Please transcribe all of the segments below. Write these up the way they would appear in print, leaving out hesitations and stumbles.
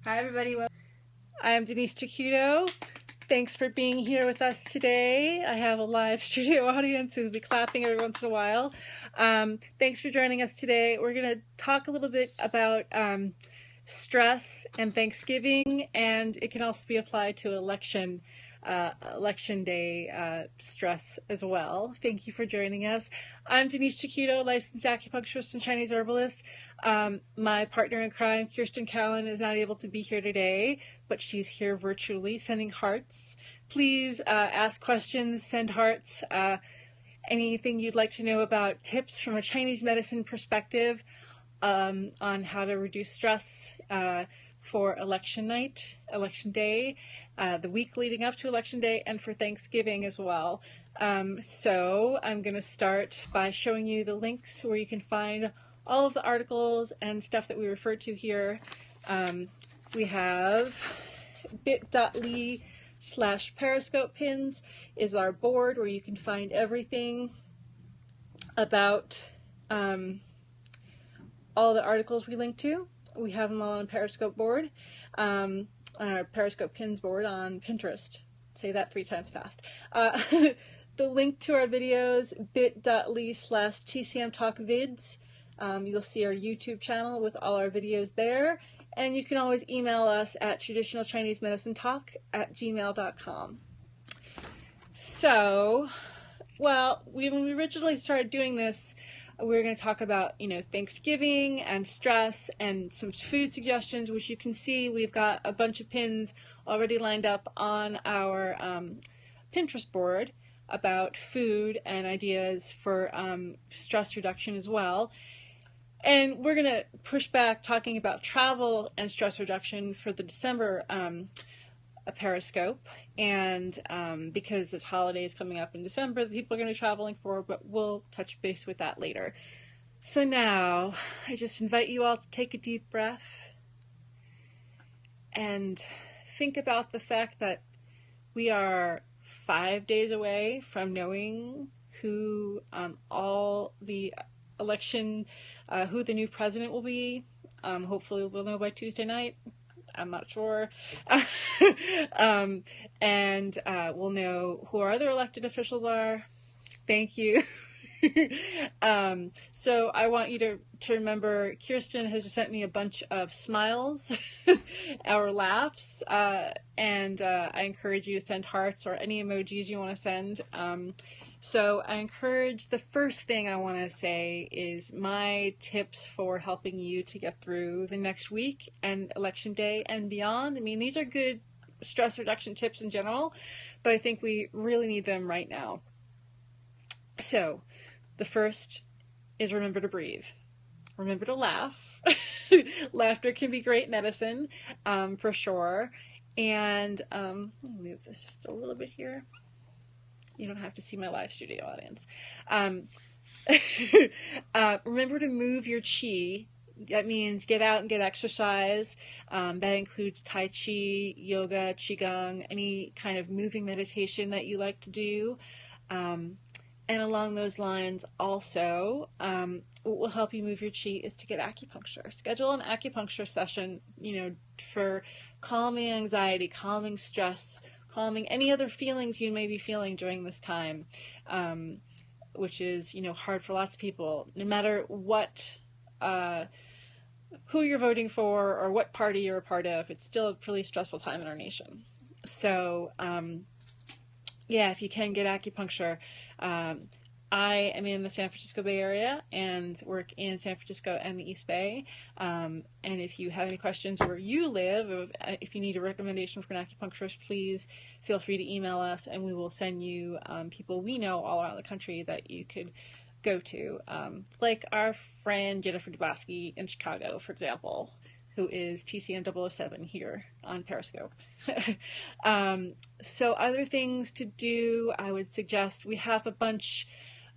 Hi, everybody. I'm Denise Chiquito. Thanks for being here with us today. I have a live studio audience who'll be clapping every once in a while. Thanks for joining us today. We're going to talk a little bit about stress and Thanksgiving, and it can also be applied to election day stress as well. Thank you for joining us. I'm Denise Chiquito, licensed acupuncturist and Chinese herbalist. My partner in crime, Kirsten Callan, is not able to be here today, but she's here virtually sending hearts. Please ask questions, send hearts. Anything you'd like to know about tips from a Chinese medicine perspective on how to reduce stress for election night, election day, the week leading up to election day, and for Thanksgiving as well. So I'm going to start by showing you the links where you can find all of the articles and stuff that we referred to here. We have bit.ly/Periscope pins is our board where you can find everything about all the articles we link to. We have them all on Periscope board, on our Periscope pins board on Pinterest. Say that 3 times fast. The link to our videos, bit.ly/TCMTalkVids. You'll see our YouTube channel with all our videos there. And you can always email us at traditionalchinesemedicinetalk@gmail.com. So, well, when we originally started doing this, we were going to talk about, Thanksgiving and stress and some food suggestions, which you can see we've got a bunch of pins already lined up on our Pinterest board about food and ideas for stress reduction as well. And we're going to push back talking about travel and stress reduction for the December Periscope. And because this holiday is coming up in December, the people are going to be traveling for, but we'll touch base with that later. So now, I just invite you all to take a deep breath and think about the fact that we are 5 days away from knowing who all the election, who the new president will be. Hopefully we'll know by Tuesday night. I'm not sure. And we'll know who our other elected officials are. Thank you. So I want you to remember Kirsten has just sent me a bunch of smiles or laughs, and I encourage you to send hearts or any emojis you want to send. So I encourage, the first thing I want to say is my tips for helping you to get through the next week and election day and beyond. I mean, these are good stress reduction tips in general, but I think we really need them right now. So the first is remember to breathe. Remember to laugh. Laughter can be great medicine, for sure. And let me move this just a little bit here. You don't have to see my live studio audience. Remember to move your chi. That means get out and get exercise. That includes Tai Chi, yoga, Qigong, any kind of moving meditation that you like to do. And along those lines also, what will help you move your chi is to get acupuncture. Schedule an acupuncture session, for calming anxiety, calming stress, calming any other feelings you may be feeling during this time, which is, hard for lots of people, no matter what, who you're voting for or what party you're a part of. It's still a pretty stressful time in our nation. So, if you can get acupuncture, I am in the San Francisco Bay Area and work in San Francisco and the East Bay. And if you have any questions where you live, or if you need a recommendation for an acupuncturist, please feel free to email us and we will send you people we know all around the country that you could go to. Like our friend Jennifer Dubosky in Chicago, for example, who is TCM 007 here on Periscope. So other things to do, I would suggest, we have a bunch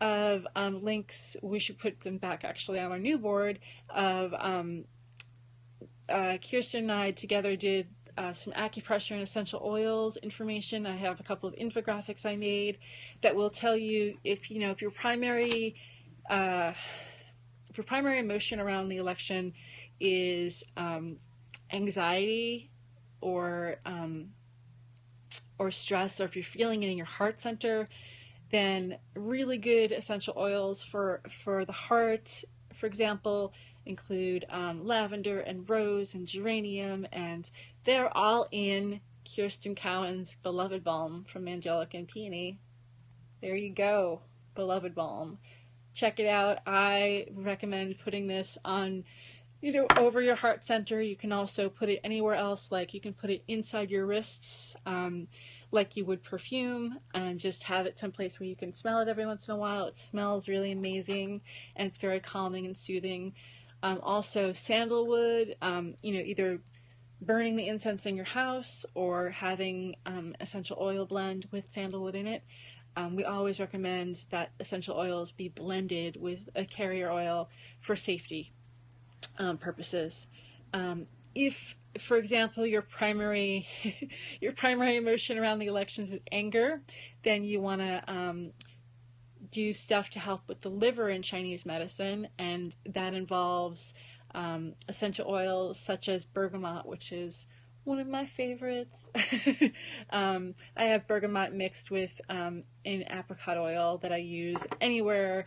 of links. We should put them back actually on our new board of Kirsten and I together did some acupressure and essential oils information. I have a couple of infographics I made that will tell you if your primary emotion around the election is anxiety or stress, or if you're feeling it in your heart center, then really good essential oils for the heart, for example, include lavender and rose and geranium, and they're all in Kirsten Cowan's Beloved Balm from Angelica and Peony. There you go, Beloved Balm. Check it out. I recommend putting this on, over your heart center. You can also put it anywhere else, like you can put it inside your wrists, like you would perfume, and just have it someplace where you can smell it every once in a while. It smells really amazing, and it's very calming and soothing. Also, sandalwood, either burning the incense in your house or having essential oil blend with sandalwood in it. We always recommend that essential oils be blended with a carrier oil for safety purposes. If, for example, your primary emotion around the elections is anger, then you want to do stuff to help with the liver in Chinese medicine, and that involves essential oils such as bergamot, which is one of my favorites. I have bergamot mixed with an apricot oil that I use anywhere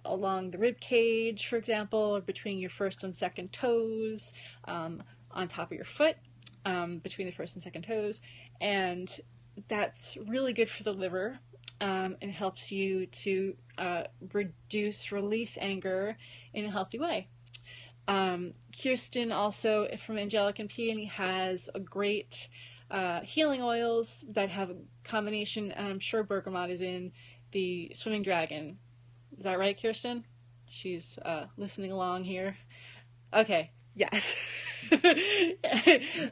along the rib cage, for example, or between your first and second toes, on top of your foot, between the first and second toes, and that's really good for the liver. It helps you to release anger in a healthy way. Kirsten also from Angelica and Peony has a great healing oils that have a combination, and I'm sure bergamot is in the Swimming Dragon. Is that right, Kirsten? She's listening along here. Okay, yes.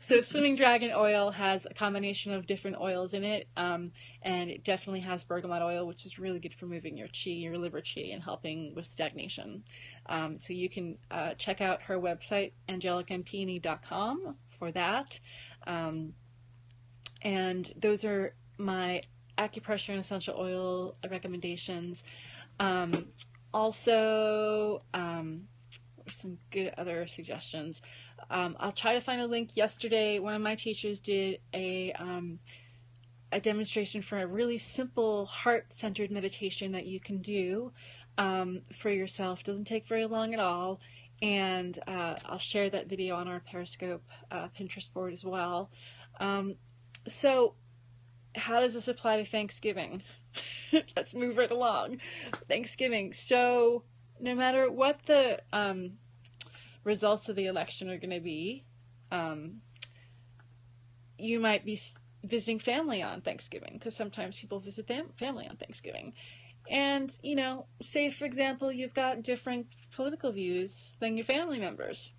So Swimming Dragon oil has a combination of different oils in it, and it definitely has bergamot oil, which is really good for moving your qi, your liver qi, and helping with stagnation. So you can check out her website, angelicaandpeony.com, for that. And those are my acupressure and essential oil recommendations. Also, some good other suggestions. I'll try to find a link. Yesterday, one of my teachers did a demonstration for a really simple heart-centered meditation that you can do for yourself. Doesn't take very long at all, and I'll share that video on our Periscope Pinterest board as well. So how does this apply to Thanksgiving? Let's move right along. Thanksgiving. So no matter what the results of the election are going to be, you might be visiting family on Thanksgiving, because sometimes people visit family on Thanksgiving. And, say, for example, you've got different political views than your family members.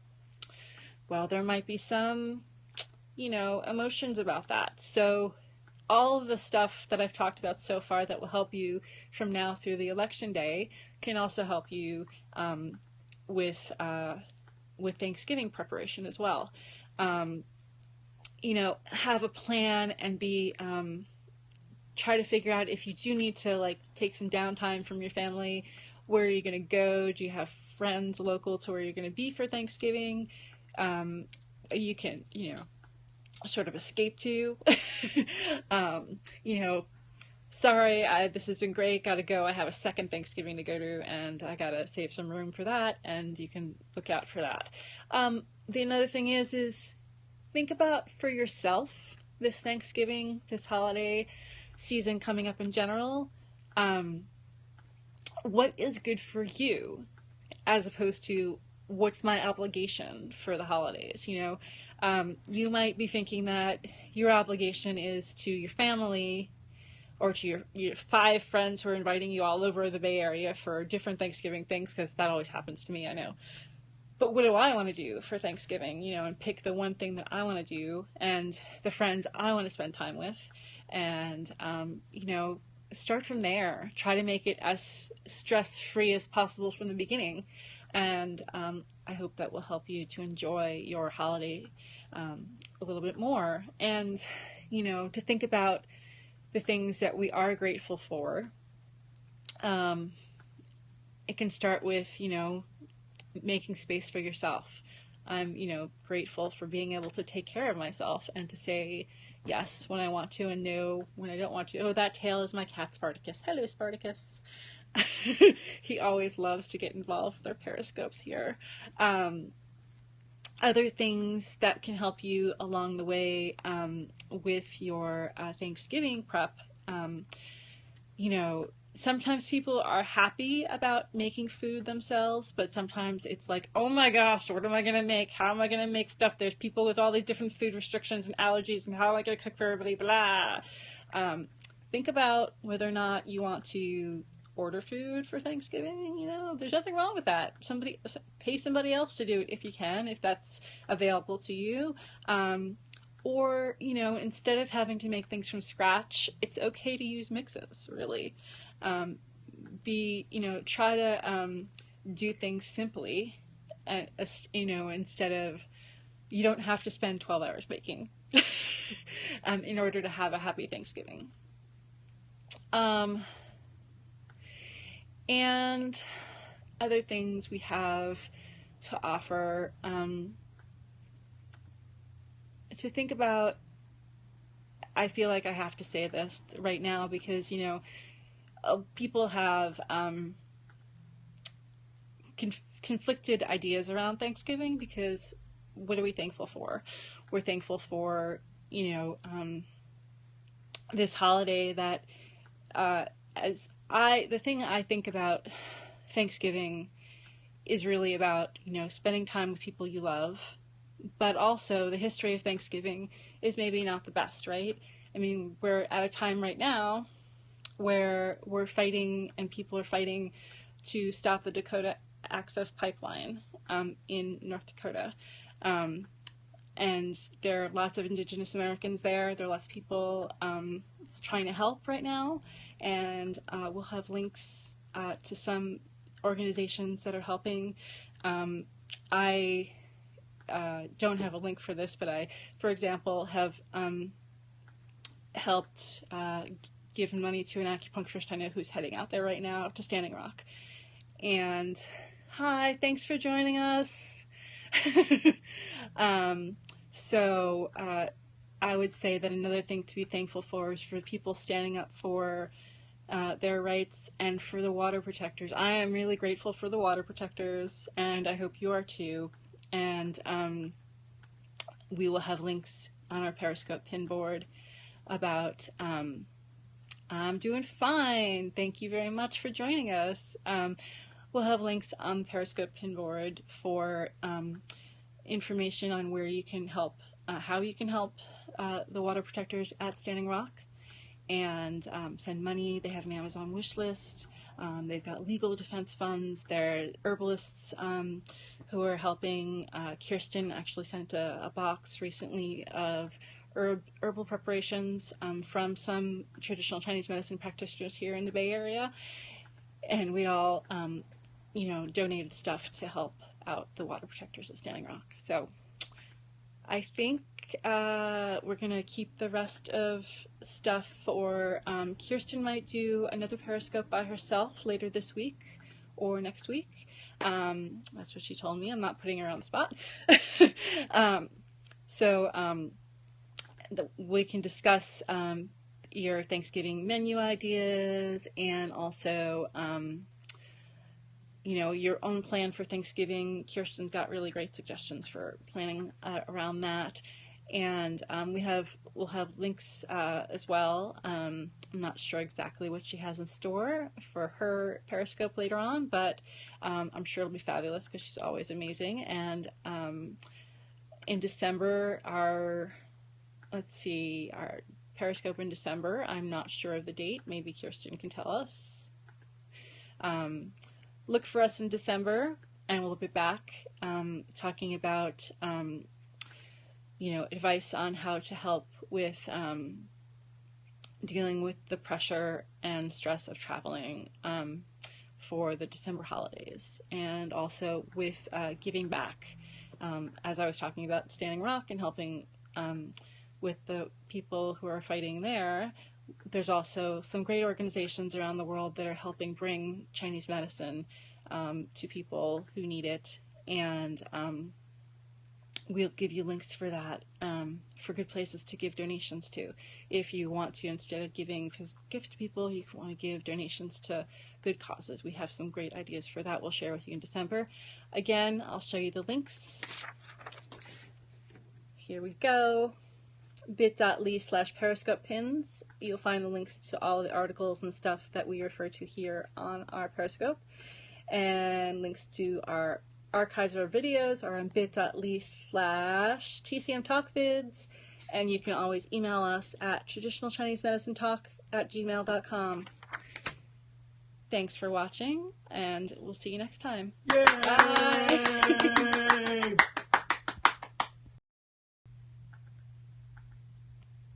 Well, there might be some, emotions about that. So all of the stuff that I've talked about so far that will help you from now through the election day can also help you with Thanksgiving preparation as well. Have a plan and be try to figure out if you do need to take some downtime from your family. Where are you going to go? Do you have friends local to where you're going to be for Thanksgiving? You can sort of escape to. Sorry, this has been great, gotta go. I have a second Thanksgiving to go to, and I gotta save some room for that, and you can look out for that. The another thing is think about for yourself this Thanksgiving, this holiday season coming up in general. What is good for you, as opposed to what's my obligation for the holidays? You might be thinking that your obligation is to your family, or to your 5 friends who are inviting you all over the Bay Area for different Thanksgiving things, because that always happens to me, I know. But what do I want to do for Thanksgiving? And pick the one thing that I want to do, and the friends I want to spend time with, and, start from there. Try to make it as stress-free as possible from the beginning, and I hope that will help you to enjoy your holiday a little bit more, and, to think about the things that we are grateful for. It can start with, making space for yourself. I'm, grateful for being able to take care of myself and to say yes when I want to and no when I don't want to. Oh, that tail is my cat Spartacus. Hello, Spartacus. He always loves to get involved with our periscopes here. Other things that can help you along the way with your Thanksgiving prep, sometimes people are happy about making food themselves, but sometimes it's like, oh my gosh, what am I going to make? How am I going to make stuff? There's people with all these different food restrictions and allergies, and how am I going to cook for everybody? Blah. Think about whether or not you want to order food for Thanksgiving. There's nothing wrong with that. Pay somebody else to do it if you can, if that's available to you. Or, instead of having to make things from scratch, it's okay to use mixes, really. Try to do things simply, instead of, you don't have to spend 12 hours baking in order to have a happy Thanksgiving. And other things we have to offer, to think about. I feel like I have to say this right now because, people have conflicted ideas around Thanksgiving, because what are we thankful for? We're thankful for, this holiday that, the thing I think about Thanksgiving is really about, spending time with people you love, but also the history of Thanksgiving is maybe not the best, right? I mean, we're at a time right now where we're fighting, and people are fighting to stop the Dakota Access Pipeline in North Dakota. And there are lots of Indigenous Americans there. There are lots of people trying to help right now. And we'll have links to some organizations that are helping. I don't have a link for this, but I, for example, have helped give money to an acupuncturist I know who's heading out there right now to Standing Rock. And hi, thanks for joining us. So I would say that another thing to be thankful for is for people standing up for their rights and for the water protectors. I am really grateful for the water protectors, and I hope you are too. And we will have links on our Periscope pin board about I'm doing fine. Thank you very much for joining us. We'll have links on the Periscope pin board for information on where you can help, how you can help the water protectors at Standing Rock, and send money. They have an Amazon wish list. They've got legal defense funds. There are herbalists who are helping. Kirsten actually sent a box recently of herbal preparations from some traditional Chinese medicine practitioners here in the Bay Area. And we all, donated stuff to help out the water protectors at Standing Rock. So I think we're going to keep the rest of stuff for Kirsten might do another Periscope by herself later this week or next week. That's what she told me. I'm not putting her on the spot. We can discuss your Thanksgiving menu ideas, and also your own plan for Thanksgiving. Kirsten's got really great suggestions for planning around that. And we'll have links as well. I'm not sure exactly what she has in store for her Periscope later on, but I'm sure it'll be fabulous because she's always amazing. And in December, our Periscope in December, I'm not sure of the date. Maybe Kirsten can tell us. Look for us in December, and we'll be back talking about advice on how to help with dealing with the pressure and stress of traveling for the December holidays, and also with giving back. As I was talking about Standing Rock and helping with the people who are fighting there, there's also some great organizations around the world that are helping bring Chinese medicine to people who need it. And we'll give you links for that, for good places to give donations to. If you want to, instead of giving gifts to people, you want to give donations to good causes. We have some great ideas for that we'll share with you in December. Again, I'll show you the links. Here we go. bit.ly/Periscope pins. You'll find the links to all the articles and stuff that we refer to here on our Periscope. And links to our archives of our videos are on bit.ly/TCMTalkVids. And you can always email us at traditionalchinesemedicinetalk@gmail.com. Thanks for watching, and we'll see you next time. Yay! Bye!